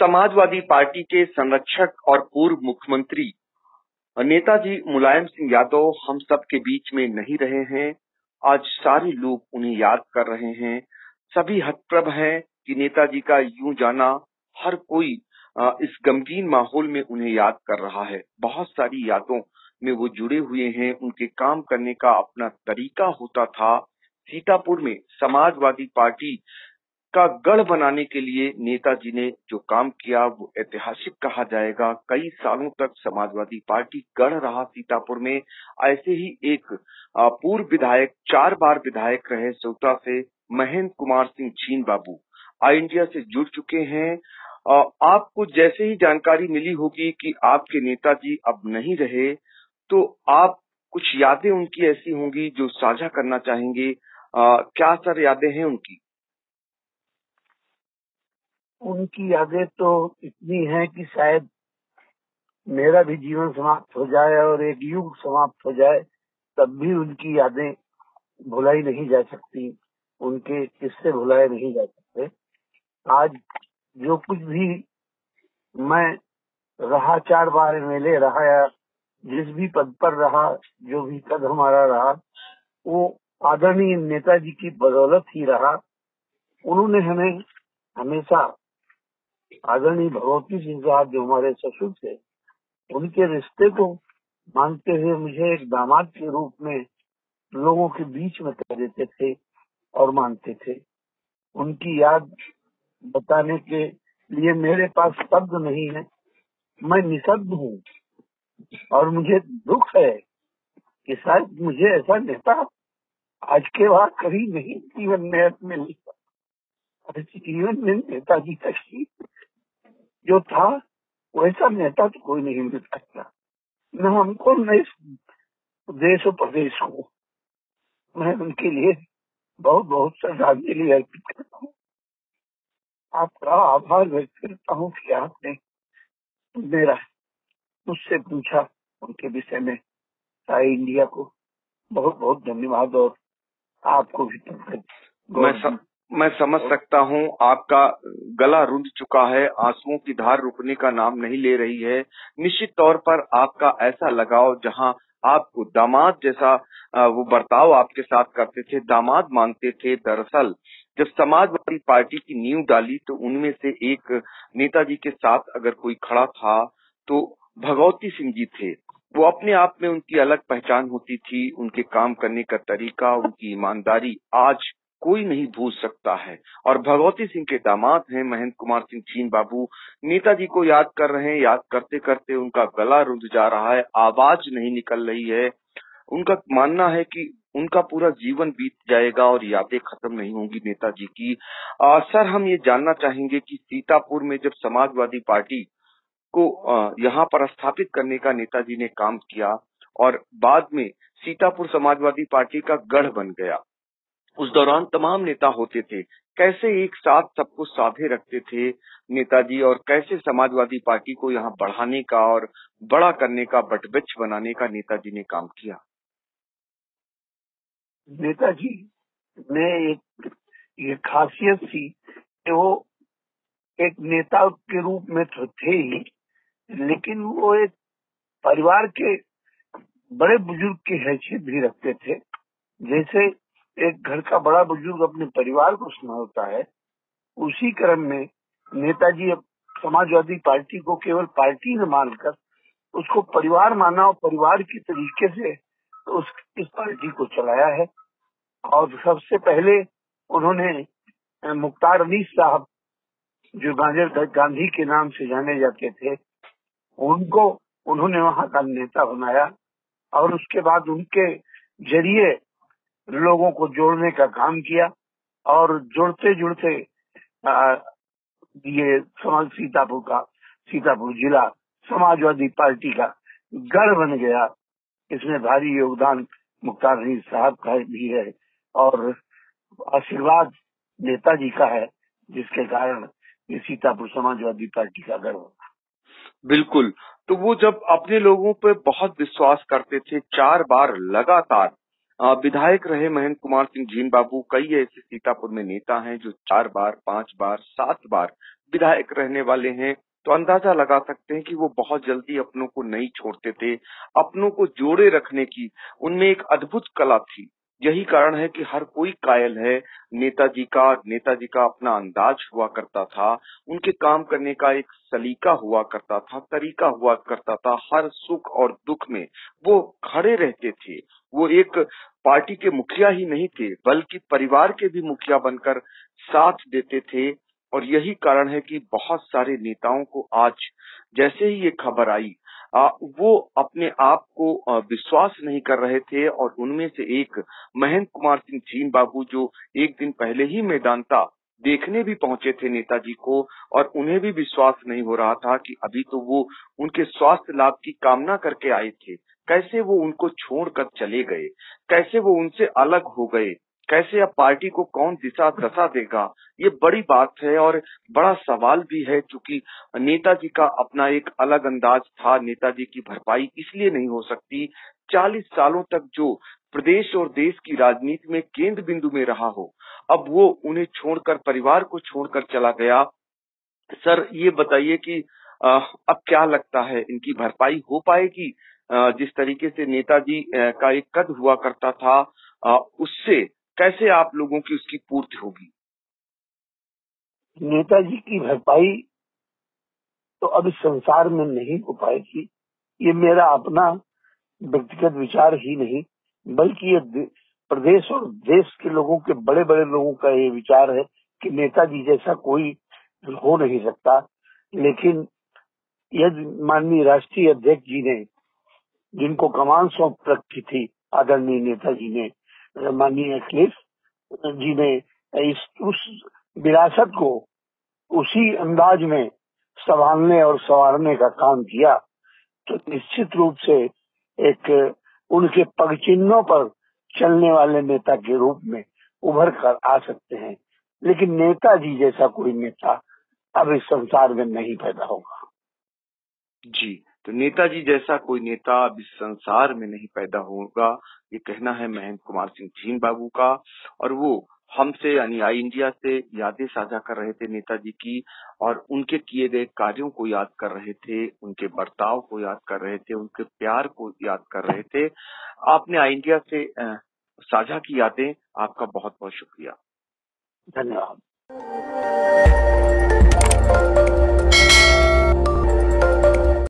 Samajwadi party के संरक्षक और पूर्व मुख्यमंत्री नेताजी मुलायम सिंह यादव हम सब के बीच में नहीं रहे हैं। आज सारे लोग उन्हें याद कर रहे हैं। सभी हतप्रभ हैं कि नेताजी का यूं जाना। हर कोई इस गमगीन माहौल में उन्हें याद कर रहा है। बहुत सारी यादों में वो जुड़े हुए हैं। उनके काम करने का अपना तरीका होता था। सीतापुर में समाजवादी पार्टी का गढ़ बनाने के लिए नेताजी ने जो काम किया वो ऐतिहासिक कहा जाएगा। कई सालों तक समाजवादी पार्टी गढ़ रहा सीतापुर में। ऐसे ही एक पूर्व विधायक, 4 बार विधायक रहे सोटा से, महेंद्र कुमार सिंह जीन बाबू ऑल इंडिया से जुड़ चुके हैं। आपको जैसे ही जानकारी मिली होगी कि आपके नेताजी अब नहीं रहे, तो आप कुछ यादें उनकी ऐसी होंगी जो साझा करना चाहेंगे। क्या सर यादें हैं उनकी? उनकी यादें तो इतनी हैं कि शायद मेरा भी जीवन समाप्त हो जाए और एक युग समाप्त हो जाए, तब भी उनकी यादें भुलाई नहीं जा सकती, उनके किस्से भुलाए नहीं जा सकते। आज जो कुछ भी मैं रहा, 4 बार एमएलए रहा या जिस भी पद पर रहा, जो भी पद हमारा रहा, वो आदरणीय नेताजी की बदौलत ही रहा। उन्होंने हमें हमेशा, आदरणीय भगवती सिंह साहब जो हमारे ससुर थे, उनके रिश्ते को मानते हुए मुझे एक दामाद के रूप में लोगों के बीच में कर देते थे और मानते थे। उनकी याद बताने के लिए मेरे पास शब्द नहीं है। मैं निशब्द हूँ और मुझे दुख है कि शायद मुझे ऐसा नेता आज के बाद कभी नहीं जीवन में मिला। जीवन में नेताजी का जो था वैसा नेता तो कोई नहीं मिल सकता, न हमको न इस देश और प्रदेश को। मैं उनके लिए बहुत बहुत श्रद्धांजलि अर्पित करता हूँ। आपका आभार व्यक्त करता हूँ कि आपने मेरा मुझसे पूछा उनके विषय में। सारी इंडिया को बहुत बहुत धन्यवाद और आपको भी। मैं समझ सकता हूँ, आपका गला रुंध चुका है, आंसुओं की धार रुकने का नाम नहीं ले रही है। निश्चित तौर पर आपका ऐसा लगाव, जहाँ आपको दामाद जैसा वो बर्ताव आपके साथ करते थे, दामाद मानते थे। दरअसल जब समाजवादी पार्टी की नींव डाली तो उनमें से एक नेताजी के साथ अगर कोई खड़ा था तो भगवती सिंह जी थे। वो अपने आप में उनकी अलग पहचान होती थी। उनके काम करने का तरीका, उनकी ईमानदारी आज कोई नहीं भूल सकता है। और भगवती सिंह के दामाद हैं महेंद्र कुमार सिंह जीन बाबू, नेताजी को याद कर रहे हैं। याद करते करते उनका गला रुंध जा रहा है, आवाज नहीं निकल रही है। उनका मानना है कि उनका पूरा जीवन बीत जाएगा और यादें खत्म नहीं होंगी नेताजी की। सर, हम ये जानना चाहेंगे कि सीतापुर में जब समाजवादी पार्टी को यहाँ पर स्थापित करने का नेताजी ने काम किया और बाद में सीतापुर समाजवादी पार्टी का गढ़ बन गया, उस दौरान तमाम नेता होते थे। कैसे एक साथ सबको साधे रखते थे नेताजी, और कैसे समाजवादी पार्टी को यहाँ बढ़ाने का और बड़ा करने का, बटवृक्ष बनाने का नेताजी ने काम किया? नेताजी में एक ये खासियत थी कि वो एक नेता के रूप में तो थे ही, लेकिन वो एक परिवार के बड़े बुजुर्ग की हैसियत भी रखते थे। जैसे एक घर का बड़ा बुजुर्ग अपने परिवार को संभालता है, उसी क्रम में नेताजी अब समाजवादी पार्टी को केवल पार्टी न मानकर उसको परिवार माना और परिवार की तरीके से इस पार्टी को चलाया है। और सबसे पहले उन्होंने मुख्तार अनीस साहब, जो गांधी के नाम से जाने जाते थे, उनको उन्होंने वहां का नेता बनाया और उसके बाद उनके जरिए लोगों को जोड़ने का काम किया और जुड़ते जुड़ते ये सीतापुर जिला समाजवादी पार्टी का गढ़ बन गया। इसमें भारी योगदान मुख्तार अनीस साहब का भी है और आशीर्वाद नेताजी का है, जिसके कारण ये सीतापुर समाजवादी पार्टी का गढ़ बना। बिल्कुल। तो वो जब अपने लोगों पे बहुत विश्वास करते थे, 4 बार लगातार विधायक रहे महेंद्र कुमार सिंह जीन बाबू। कई ऐसे सीतापुर में नेता हैं जो 4 बार, 5 बार, 7 बार विधायक रहने वाले हैं, तो अंदाजा लगा सकते हैं कि वो बहुत जल्दी अपनों को नहीं छोड़ते थे। अपनों को जोड़े रखने की उनमें एक अद्भुत कला थी। यही कारण है कि हर कोई कायल है नेताजी का अपना अंदाज हुआ करता था, उनके काम करने का एक सलीका हुआ करता था, तरीका हुआ करता था। हर सुख और दुख में वो खड़े रहते थे। वो एक पार्टी के मुखिया ही नहीं थे, बल्कि परिवार के भी मुखिया बनकर साथ देते थे। और यही कारण है कि बहुत सारे नेताओं को आज जैसे ही ये खबर आई वो अपने आप को विश्वास नहीं कर रहे थे। और उनमें से एक महेंद्र कुमार सिंह जीन बाबू, जो एक दिन पहले ही मैदानता देखने भी पहुंचे थे नेताजी को, और उन्हें भी विश्वास नहीं हो रहा था कि अभी तो वो उनके स्वास्थ्य लाभ की कामना करके आए थे, कैसे वो उनको छोड़कर चले गए, कैसे वो उनसे अलग हो गए, कैसे अब पार्टी को कौन दिशा दशा देगा। ये बड़ी बात है और बड़ा सवाल भी है, क्योंकि नेताजी का अपना एक अलग अंदाज था। नेताजी की भरपाई इसलिए नहीं हो सकती, 40 सालों तक जो प्रदेश और देश की राजनीति में केंद्र बिंदु में रहा हो, अब वो उन्हें छोड़कर, परिवार को छोड़कर चला गया। सर, ये बताइए कि अब क्या लगता है, इनकी भरपाई हो पाएगी? जिस तरीके से नेताजी का एक कद हुआ करता था, उससे कैसे आप लोगों की उसकी पूर्ति होगी? नेताजी की भरपाई तो अब इस संसार में नहीं हो पाएगी। ये मेरा अपना व्यक्तिगत विचार ही नहीं, बल्कि ये प्रदेश और देश के लोगों के, बड़े बड़े लोगों का ये विचार है कि नेताजी जैसा कोई हो नहीं सकता। लेकिन यदि माननीय राष्ट्रीय अध्यक्ष जी ने, जिनको कमान सौंप रखी थी आदरणीय नेताजी ने, माननीय अखिलेश जी ने उस विरासत को उसी अंदाज में संभालने और संवारने का काम किया, तो निश्चित रूप से एक उनके पगचिन्हों पर चलने वाले नेता के रूप में उभर कर आ सकते हैं। लेकिन नेताजी जैसा कोई नेता अब इस संसार में नहीं पैदा होगा। जी, तो नेताजी जैसा कोई नेता अब इस संसार में नहीं पैदा होगा, ये कहना है महेंद्र कुमार सिंह जीन बाबू का। और वो हमसे, यानी आई इंडिया से यादें साझा कर रहे थे नेताजी की, और उनके किए गए कार्यों को याद कर रहे थे, उनके बर्ताव को याद कर रहे थे, उनके प्यार को याद कर रहे थे। आपने आई इंडिया से साझा की यादें, आपका बहुत बहुत शुक्रिया। धन्यवाद।